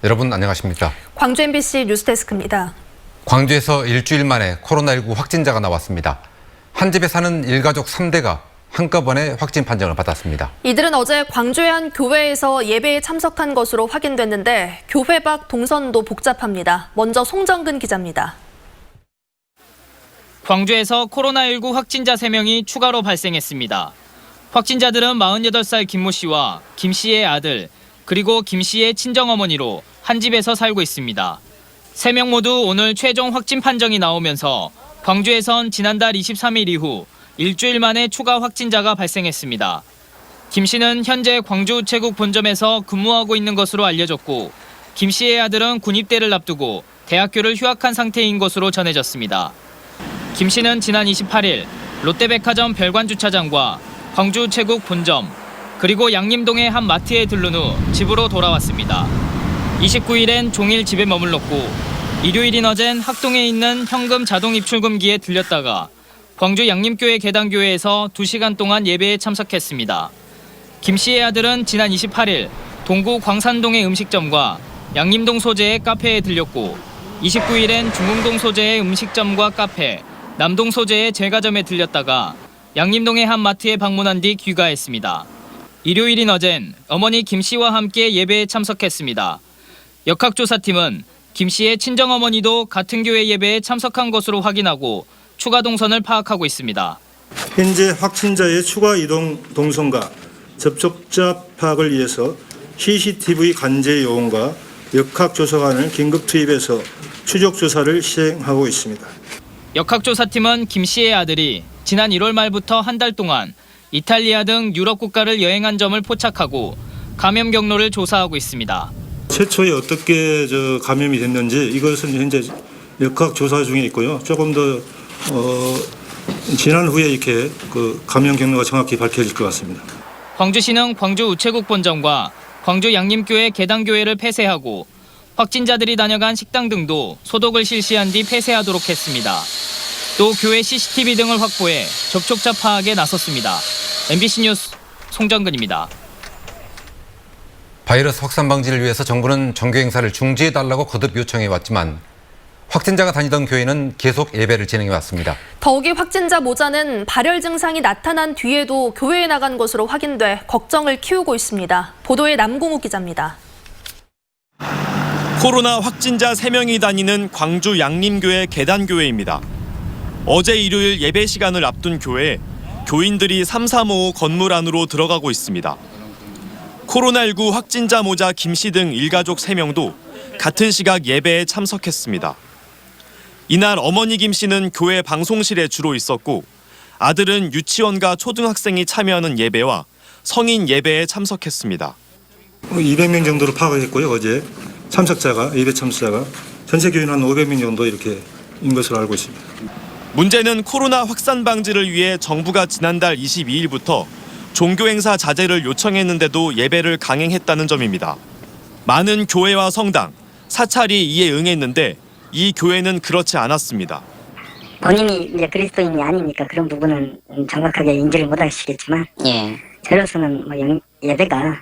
여러분 안녕하십니까? 광주 MBC 뉴스데스크입니다. 광주에서 일주일 만에 코로나19 확진자가 나왔습니다. 한 집에 사는 일가족 3대가 한꺼번에 확진 판정을 받았습니다. 이들은 어제 광주의 한 교회에서 예배에 참석한 것으로 확인됐는데 교회 밖 동선도 복잡합니다. 먼저 송정근 기자입니다. 광주에서 코로나19 확진자 3명이 추가로 발생했습니다. 확진자들은 48살 김모 씨와 김 씨의 아들, 그리고 김 씨의 친정어머니로 한 집에서 살고 있습니다. 3명 모두 오늘 최종 확진 판정이 나오면서 광주에선 지난달 23일 이후 일주일 만에 추가 확진자가 발생했습니다. 김 씨는 현재 광주우체국 본점에서 근무하고 있는 것으로 알려졌고, 김 씨의 아들은 군입대를 앞두고 대학교를 휴학한 상태인 것으로 전해졌습니다. 김 씨는 지난 28일 롯데백화점 별관주차장과 광주우체국 본점, 그리고 양림동의 한 마트에 들른 후 집으로 돌아왔습니다. 29일엔 종일 집에 머물렀고 일요일인 어젠 학동에 있는 현금 자동 입출금기에 들렸다가 광주 양림교회 계단교회에서 2시간 동안 예배에 참석했습니다. 김 씨의 아들은 지난 28일 동구 광산동의 음식점과 양림동 소재의 카페에 들렸고 29일엔 중흥동 소재의 음식점과 카페, 남동 소재의 제과점에 들렸다가 양림동의 한 마트에 방문한 뒤 귀가했습니다. 일요일인 어젠 어머니 김 씨와 함께 예배에 참석했습니다. 역학조사팀은 김 씨의 친정어머니도 같은 교회 예배에 참석한 것으로 확인하고 추가 동선을 파악하고 있습니다. 현재 확진자의 추가 이동 동선과 접촉자 파악을 위해서 CCTV 관제 요원과 역학조사관을 긴급 투입해서 추적 조사를 시행하고 있습니다. 역학조사팀은 김 씨의 아들이 지난 1월 말부터 한 달 동안 이탈리아 등 유럽 국가를 여행한 점을 포착하고 감염 경로를 조사하고 있습니다. 최초에 어떻게 감염이 됐는지 이것은 현재 역학 조사 중에 있고요. 조금 더 지난 후에 이렇게 감염 경로가 정확히 밝혀질 것 같습니다. 광주시는 광주 우체국 본점과 광주 양림교회 계단교회를 폐쇄하고 확진자들이 다녀간 식당 등도 소독을 실시한 뒤 폐쇄하도록 했습니다. 또 교회 CCTV 등을 확보해 접촉자 파악에 나섰습니다. MBC 뉴스 송정근입니다. 바이러스 확산 방지를 위해서 정부는 정교 행사를 중지해달라고 거듭 요청해 왔지만 확진자가 다니던 교회는 계속 예배를 진행해 왔습니다. 더욱이 확진자 모자는 발열 증상이 나타난 뒤에도 교회에 나간 것으로 확인돼 걱정을 키우고 있습니다. 보도에 남궁욱 기자입니다. 코로나 확진자 3명이 다니는 광주 양림교회 계단교회입니다. 어제 일요일 예배 시간을 앞둔 교회에 교인들이 335 건물 안으로 들어가고 있습니다. 코로나19 확진자 모자 김 씨 등 일가족 3명도 같은 시각 예배에 참석했습니다. 이날 어머니 김 씨는 교회 방송실에 주로 있었고 아들은 유치원과 초등학생이 참여하는 예배와 성인 예배에 참석했습니다. 200명 정도로 파악했고요. 어제 참석자가 예배 참석자가 전체 교인 한 500명 정도 이렇게 인 것으로 알고 있습니다. 문제는 코로나 확산 방지를 위해 정부가 지난달 22일부터 종교행사 자제를 요청했는데도 예배를 강행했다는 점입니다. 많은 교회와 성당, 사찰이 이에 응했는데 이 교회는 그렇지 않았습니다. 본인이 이제 그리스도인이 아니니까 그런 부분은 정확하게 인지를 못하시겠지만 저로서는 예배가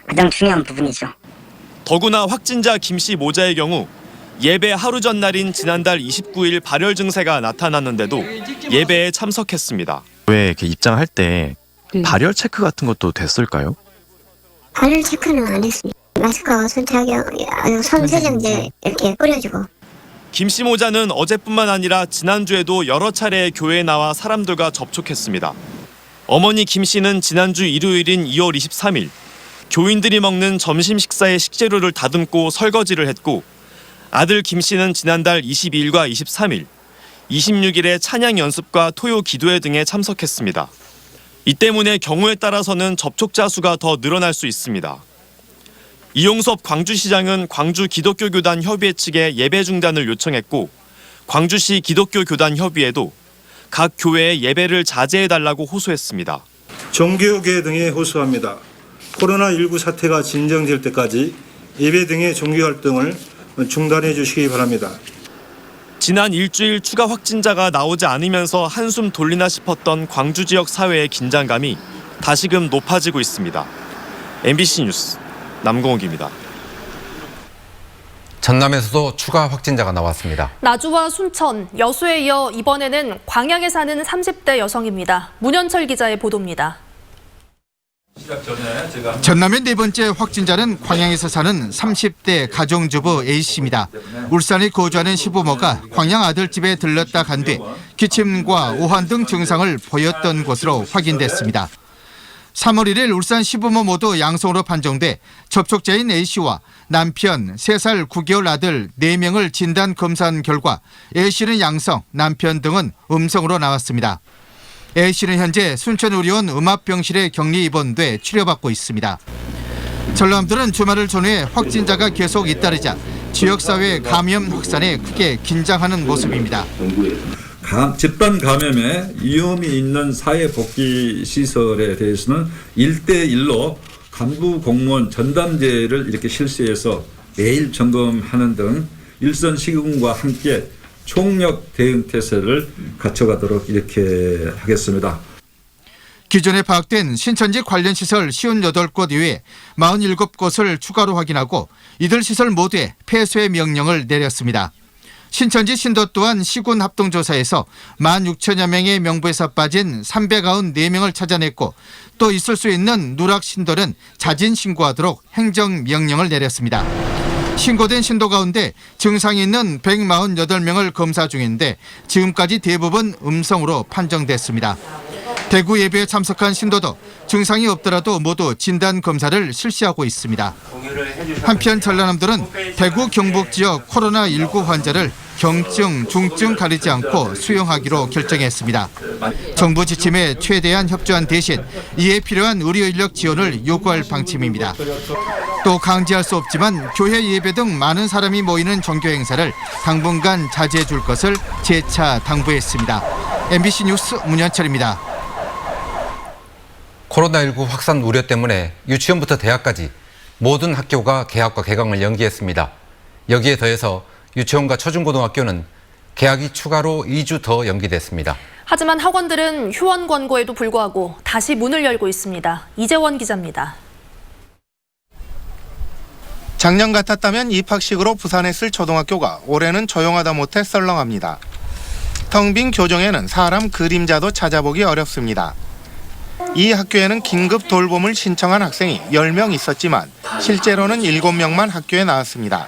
가장 중요한 부분이죠. 더구나 확진자 김 씨 모자의 경우 예배 하루 전날인 지난달 29일 발열 증세가 나타났는데도 예배에 참석했습니다. 왜 이렇게 입장할 때 발열 체크 같은 것도 됐을까요? 발열 체크는 안 했습니다. 마스크와 손차경, 손 세정제 이렇게 뿌려주고. 김 씨 모자는 어제뿐만 아니라 지난주에도 여러 차례 교회에 나와 사람들과 접촉했습니다. 어머니 김 씨는 지난주 일요일인 2월 23일 교인들이 먹는 점심 식사의 식재료를 다듬고 설거지를 했고 아들 김 씨는 지난달 22일과 23일, 26일에 찬양 연습과 토요 기도회 등에 참석했습니다. 이 때문에 경우에 따라서는 접촉자 수가 더 늘어날 수 있습니다. 이용섭 광주시장은 광주 기독교 교단 협의회 측에 예배 중단을 요청했고 광주시 기독교 교단 협의회도 각 교회에 예배를 자제해달라고 호소했습니다. 종교계 등에 호소합니다. 코로나19 사태가 진정될 때까지 예배 등의 종교활동을 중단해 주시기 바랍니다. 지난 일주일 추가 확진자가 나오지 않으면서 한숨 돌리나 싶었던 광주 지역 사회의 긴장감이 다시금 높아지고 있습니다. MBC 뉴스 남궁옥입니다. 전남에서도 추가 확진자가 나왔습니다. 나주와 순천, 여수에 이어 이번에는 광양에 사는 30대 여성입니다. 문현철 기자의 보도입니다. 전남의 네 번째 확진자는 광양에서 사는 30대 가정주부 A씨입니다. 울산에 거주하는 시부모가 광양 아들집에 들렀다 간 뒤 기침과 오한 등 증상을 보였던 것으로 확인됐습니다. 3월 1일 울산 시부모 모두 양성으로 판정돼 접촉자인 A씨와 남편 3살 9개월 아들 4명을 진단 검사한 결과 A씨는 양성, 남편 등은 음성으로 나왔습니다. A씨는 현재 순천의료원 음압병실에 격리 입원돼 치료받고 있습니다. 전남들은 주말을 전후해 확진자가 계속 잇따르자 지역사회 감염 확산에 크게 긴장하는 모습입니다. 집단 감염에 위험이 있는 사회복지시설에 대해서는 1대1로 간부 공무원 전담제를 이렇게 실시해서 매일 점검하는 등 일선 시군과 함께 총력 대응 태세를 갖춰가도록 이렇게 하겠습니다. 기존에 파악된 신천지 관련 시설 58곳 이외에 47곳을 추가로 확인하고 이들 시설 모두에 폐쇄 명령을 내렸습니다. 신천지 신도 또한 시군 합동조사에서 16,000여 명의 명부에서 빠진 394명을 찾아냈고 또 있을 수 있는 누락 신도는 자진 신고하도록 행정명령을 내렸습니다. 신고된 신도 가운데 증상이 있는 148명을 검사 중인데 지금까지 대부분 음성으로 판정됐습니다. 대구 예배에 참석한 신도도 증상이 없더라도 모두 진단 검사를 실시하고 있습니다. 한편 전라남도는 대구 경북 지역 코로나19 환자를 경증, 중증 가리지 않고 수용하기로 결정했습니다. 정부 지침에 최대한 협조한 대신 이에 필요한 의료 인력 지원을 요구할 방침입니다. 또 강제할 수 없지만 교회 예배 등 많은 사람이 모이는 종교 행사를 당분간 자제해 줄 것을 재차 당부했습니다. MBC 뉴스 문현철입니다. 코로나19 확산 우려 때문에 유치원부터 대학까지 모든 학교가 개학과 개강을 연기했습니다. 여기에 더해서 유치원과 초중고등학교는 개학이 추가로 2주 더 연기됐습니다. 하지만 학원들은 휴원 권고에도 불구하고 다시 문을 열고 있습니다. 이재원 기자입니다. 작년 같았다면 입학식으로 부산에 쓸 초등학교가 올해는 조용하다 못해 썰렁합니다. 텅 빈 교정에는 사람 그림자도 찾아보기 어렵습니다. 이 학교에는 긴급 돌봄을 신청한 학생이 10명 있었지만 실제로는 7명만 학교에 나왔습니다.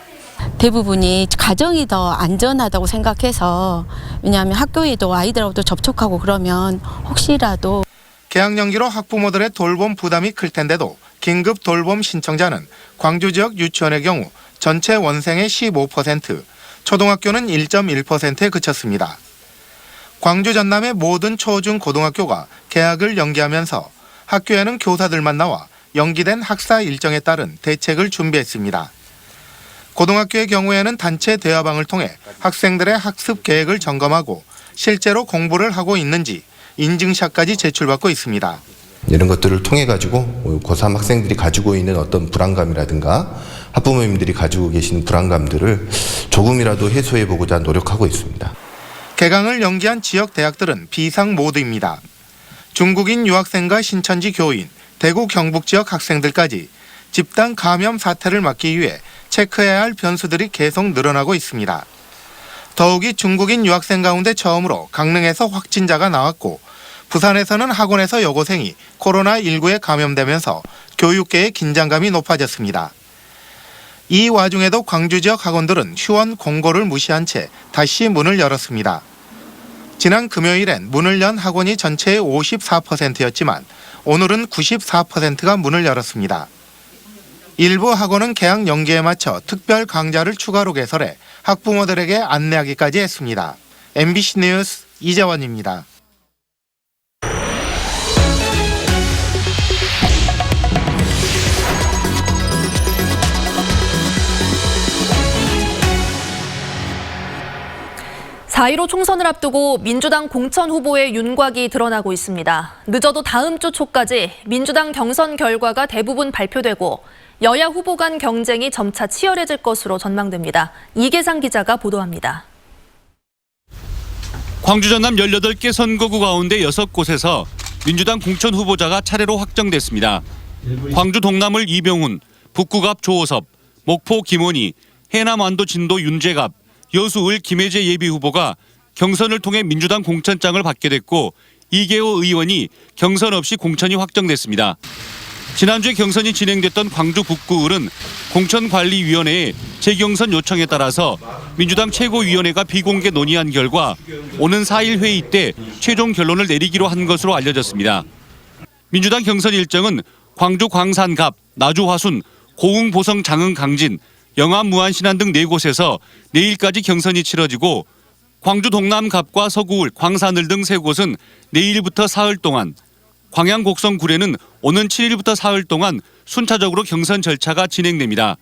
대부분이 가정이 더 안전하다고 생각해서 왜냐하면 학교에도 아이들하고도 접촉하고 그러면 혹시라도 개학 연기로 학부모들의 돌봄 부담이 클 텐데도 긴급 돌봄 신청자는 광주 지역 유치원의 경우 전체 원생의 15%, 초등학교는 1.1%에 그쳤습니다. 광주 전남의 모든 초중 고등학교가 개학을 연기하면서 학교에는 교사들만 나와 연기된 학사 일정에 따른 대책을 준비했습니다. 고등학교의 경우에는 단체 대화방을 통해 학생들의 학습 계획을 점검하고 실제로 공부를 하고 있는지 인증샷까지 제출받고 있습니다. 이런 것들을 통해 가지고 고3 학생들이 가지고 있는 어떤 불안감이라든가 학부모님들이 가지고 계시는 불안감들을 조금이라도 해소해 보고자 노력하고 있습니다. 개강을 연기한 지역 대학들은 비상 모드입니다. 중국인 유학생과 신천지 교인, 대구 경북 지역 학생들까지 집단 감염 사태를 막기 위해 체크해야 할 변수들이 계속 늘어나고 있습니다. 더욱이 중국인 유학생 가운데 처음으로 강릉에서 확진자가 나왔고 부산에서는 학원에서 여고생이 코로나19에 감염되면서 교육계의 긴장감이 높아졌습니다. 이 와중에도 광주 지역 학원들은 휴원 공고를 무시한 채 다시 문을 열었습니다. 지난 금요일엔 문을 연 학원이 전체의 54%였지만 오늘은 94%가 문을 열었습니다. 일부 학원은 개학 연기에 맞춰 특별 강좌를 추가로 개설해 학부모들에게 안내하기까지 했습니다. MBC 뉴스 이재원입니다. (4.15) 총선을 앞두고 민주당 공천 후보의 윤곽이 드러나고 있습니다. 늦어도 다음 주 초까지 민주당 경선 결과가 대부분 발표되고 여야 후보 간 경쟁이 점차 치열해질 것으로 전망됩니다. 이계상 기자가 보도합니다. 광주 전남 18개 선거구 가운데 6곳에서 민주당 공천 후보자가 차례로 확정됐습니다. 광주 동남을 이병훈, 북구갑 조호섭, 목포 김원희, 해남 완도 진도 윤재갑, 여수을 김혜재 예비후보가 경선을 통해 민주당 공천장을 받게 됐고 이계호 의원이 경선 없이 공천이 확정됐습니다. 지난주에 경선이 진행됐던 광주 북구을은 공천관리위원회의 재경선 요청에 따라서 민주당 최고위원회가 비공개 논의한 결과 오는 4일 회의 때 최종 결론을 내리기로 한 것으로 알려졌습니다. 민주당 경선 일정은 광주 광산갑, 나주 화순, 고흥 보성 장흥 강진, 영암 무안신안 등 4곳에서 내일까지 경선이 치러지고 광주 동남갑과 서구을, 광산을 등 3곳은 내일부터 사흘 동안, 광양 곡성 구례는 오는 7일부터 사흘 동안 순차적으로 경선 절차가 진행됩니다.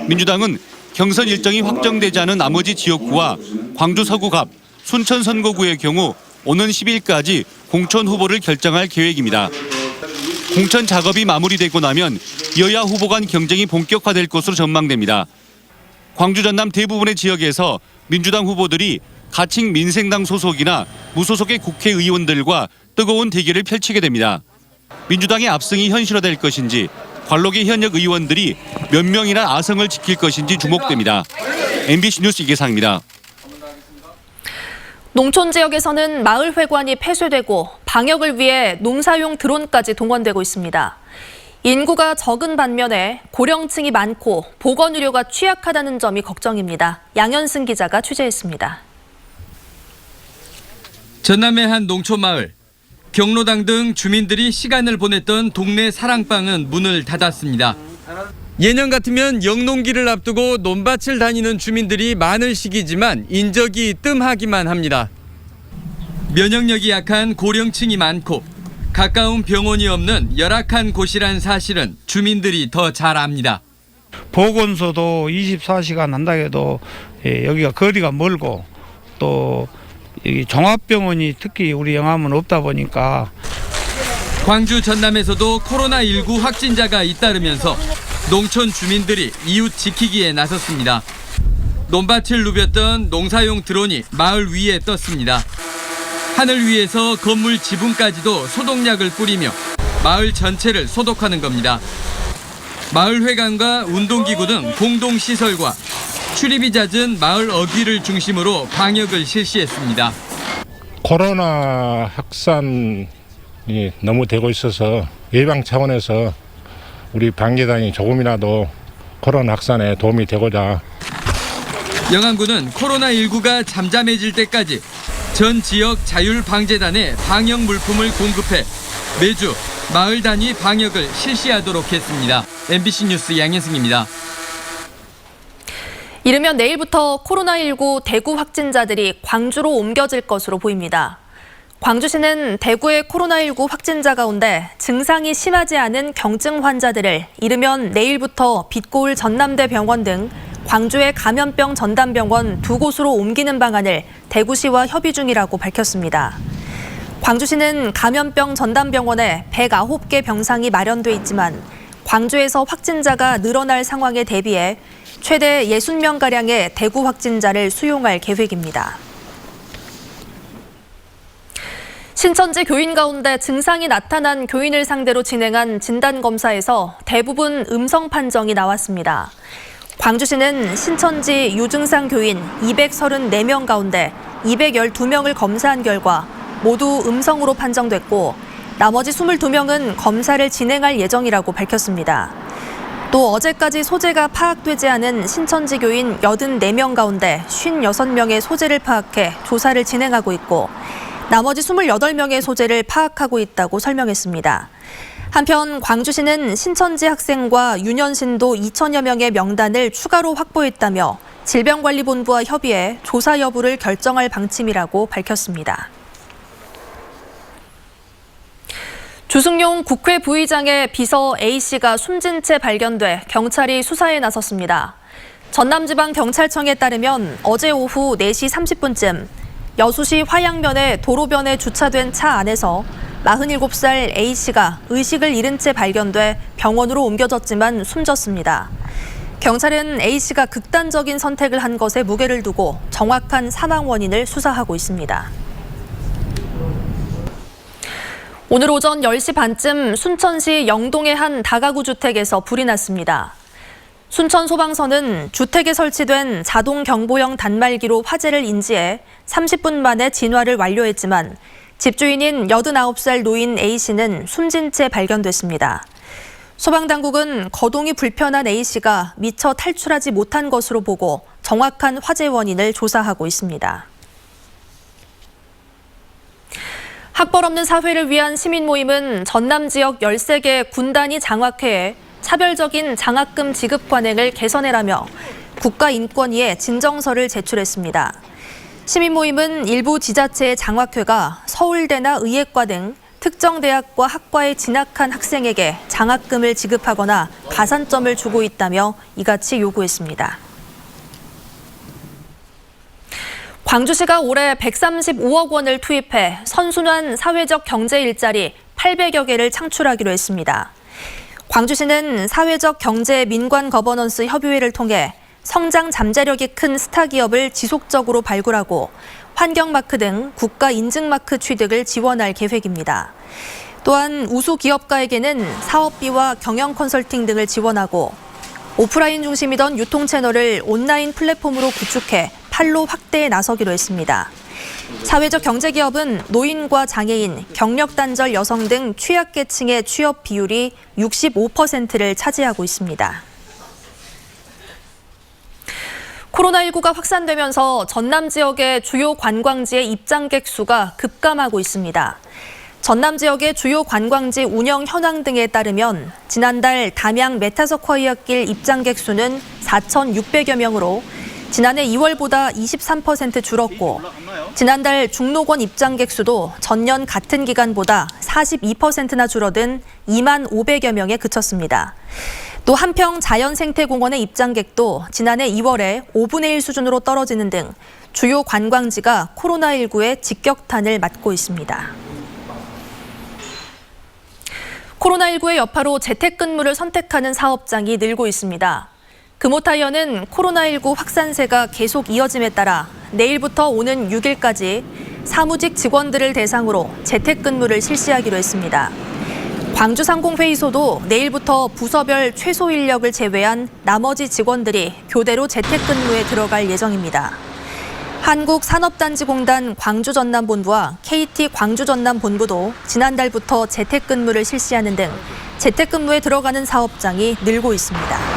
민주당은 경선 일정이 확정되지 않은 나머지 지역구와 광주 서구갑, 순천 선거구의 경우 오는 10일까지 공천 후보를 결정할 계획입니다. 공천 작업이 마무리되고 나면 여야 후보 간 경쟁이 본격화될 것으로 전망됩니다. 광주 전남 대부분의 지역에서 민주당 후보들이 가칭 민생당 소속이나 무소속의 국회의원들과 뜨거운 대결을 펼치게 됩니다. 민주당의 압승이 현실화될 것인지 관록의 현역 의원들이 몇 명이나 아성을 지킬 것인지 주목됩니다. MBC 뉴스 이계상입니다. 농촌 지역에서는 마을 회관이 폐쇄되고 방역을 위해 농사용 드론까지 동원되고 있습니다. 인구가 적은 반면에 고령층이 많고 보건 의료가 취약하다는 점이 걱정입니다. 양현승 기자가 취재했습니다. 전남의 한 농촌 마을. 경로당 등 주민들이 시간을 보냈던 동네 사랑방은 문을 닫았습니다. 예년 같으면 영농기를 앞두고 논밭을 다니는 주민들이 많을 시기지만 인적이 뜸하기만 합니다. 면역력이 약한 고령층이 많고 가까운 병원이 없는 열악한 곳이란 사실은 주민들이 더 잘 압니다. 보건소도 24시간 한다 해도 여기가 거리가 멀고 또 여기 종합병원이 특히 우리 영암은 없다 보니까 광주 전남에서도 코로나19 확진자가 잇따르면서 농촌 주민들이 이웃 지키기에 나섰습니다. 논밭을 누볐던 농사용 드론이 마을 위에 떴습니다. 하늘 위에서 건물 지붕까지도 소독약을 뿌리며 마을 전체를 소독하는 겁니다. 마을 회관과 운동기구 등 공동시설과 출입이 잦은 마을 어귀를 중심으로 방역을 실시했습니다. 코로나 확산이 너무 되고 있어서 예방 차원에서 우리 방계단이 조금이라도 코로나 확산에 도움이 되고자 영암군은 코로나19가 잠잠해질 때까지 전 지역 자율방재단에 방역 물품을 공급해 매주 마을 단위 방역을 실시하도록 했습니다. MBC 뉴스 양현승입니다. 이르면 내일부터 코로나19 대구 확진자들이 광주로 옮겨질 것으로 보입니다. 광주시는 대구의 코로나19 확진자 가운데 증상이 심하지 않은 경증 환자들을 이르면 내일부터 빛고을 전남대병원 등 광주의 감염병 전담병원 2곳으로 옮기는 방안을 대구시와 협의 중이라고 밝혔습니다. 광주시는 감염병 전담병원에 109개 병상이 마련돼 있지만 광주에서 확진자가 늘어날 상황에 대비해 최대 60명가량의 대구 확진자를 수용할 계획입니다. 신천지 교인 가운데 증상이 나타난 교인을 상대로 진행한 진단검사에서 대부분 음성 판정이 나왔습니다. 광주시는 신천지 유증상 교인 234명 가운데 212명을 검사한 결과 모두 음성으로 판정됐고 나머지 22명은 검사를 진행할 예정이라고 밝혔습니다. 또 어제까지 소재가 파악되지 않은 신천지 교인 84명 가운데 56명의 소재를 파악해 조사를 진행하고 있고 나머지 28명의 소재를 파악하고 있다고 설명했습니다. 한편 광주시는 신천지 학생과 유년신도 2천여 명의 명단을 추가로 확보했다며 질병관리본부와 협의해 조사 여부를 결정할 방침이라고 밝혔습니다. 주승용 국회 부의장의 비서 A씨가 숨진 채 발견돼 경찰이 수사에 나섰습니다. 전남지방경찰청에 따르면 어제 오후 4시 30분쯤 여수시 화양면의 도로변에 주차된 차 안에서 47살 A씨가 의식을 잃은 채 발견돼 병원으로 옮겨졌지만 숨졌습니다. 경찰은 A씨가 극단적인 선택을 한 것에 무게를 두고 정확한 사망 원인을 수사하고 있습니다. 오늘 오전 10시 반쯤 순천시 영동의 한 다가구 주택에서 불이 났습니다. 순천소방서는 주택에 설치된 자동 경보형 단말기로 화재를 인지해 30분 만에 진화를 완료했지만 집주인인 89살 노인 A씨는 숨진 채 발견됐습니다. 소방당국은 거동이 불편한 A씨가 미처 탈출하지 못한 것으로 보고 정확한 화재 원인을 조사하고 있습니다. 학벌 없는 사회를 위한 시민 모임은 전남 지역 13개 군단위 장학회에 차별적인 장학금 지급 관행을 개선해라며 국가인권위에 진정서를 제출했습니다. 시민 모임은 일부 지자체의 장학회가 서울대나 의예과 등 특정 대학과 학과에 진학한 학생에게 장학금을 지급하거나 가산점을 주고 있다며 이같이 요구했습니다. 광주시가 올해 135억 원을 투입해 선순환 사회적 경제 일자리 800여 개를 창출하기로 했습니다. 광주시는 사회적 경제 민관 거버넌스 협의회를 통해 성장 잠재력이 큰 스타 기업을 지속적으로 발굴하고 환경마크 등 국가 인증마크 취득을 지원할 계획입니다. 또한 우수 기업가에게는 사업비와 경영 컨설팅 등을 지원하고 오프라인 중심이던 유통 채널을 온라인 플랫폼으로 구축해 판로 확대에 나서기로 했습니다. 사회적 경제기업은 노인과 장애인, 경력 단절 여성 등 취약계층의 취업 비율이 65%를 차지하고 있습니다. 코로나19가 확산되면서 전남 지역의 주요 관광지의 입장객 수가 급감하고 있습니다. 전남 지역의 주요 관광지 운영 현황 등에 따르면 지난달 담양 메타서커이어길 입장객 수는 4,600여 명으로 지난해 2월보다 23% 줄었고 지난달 중록원 입장객 수도 전년 같은 기간보다 42%나 줄어든 2만 500여 명에 그쳤습니다. 또 한평 자연생태공원의 입장객도 지난해 2월에 5분의 1 수준으로 떨어지는 등 주요 관광지가 코로나19의 직격탄을 맞고 있습니다. 코로나19의 여파로 재택근무를 선택하는 사업장이 늘고 있습니다. 금호타이어는 코로나19 확산세가 계속 이어짐에 따라 내일부터 오는 6일까지 사무직 직원들을 대상으로 재택근무를 실시하기로 했습니다. 광주상공회의소도 내일부터 부서별 최소 인력을 제외한 나머지 직원들이 교대로 재택근무에 들어갈 예정입니다. 한국산업단지공단 광주전남본부와 KT 광주전남본부도 지난달부터 재택근무를 실시하는 등 재택근무에 들어가는 사업장이 늘고 있습니다.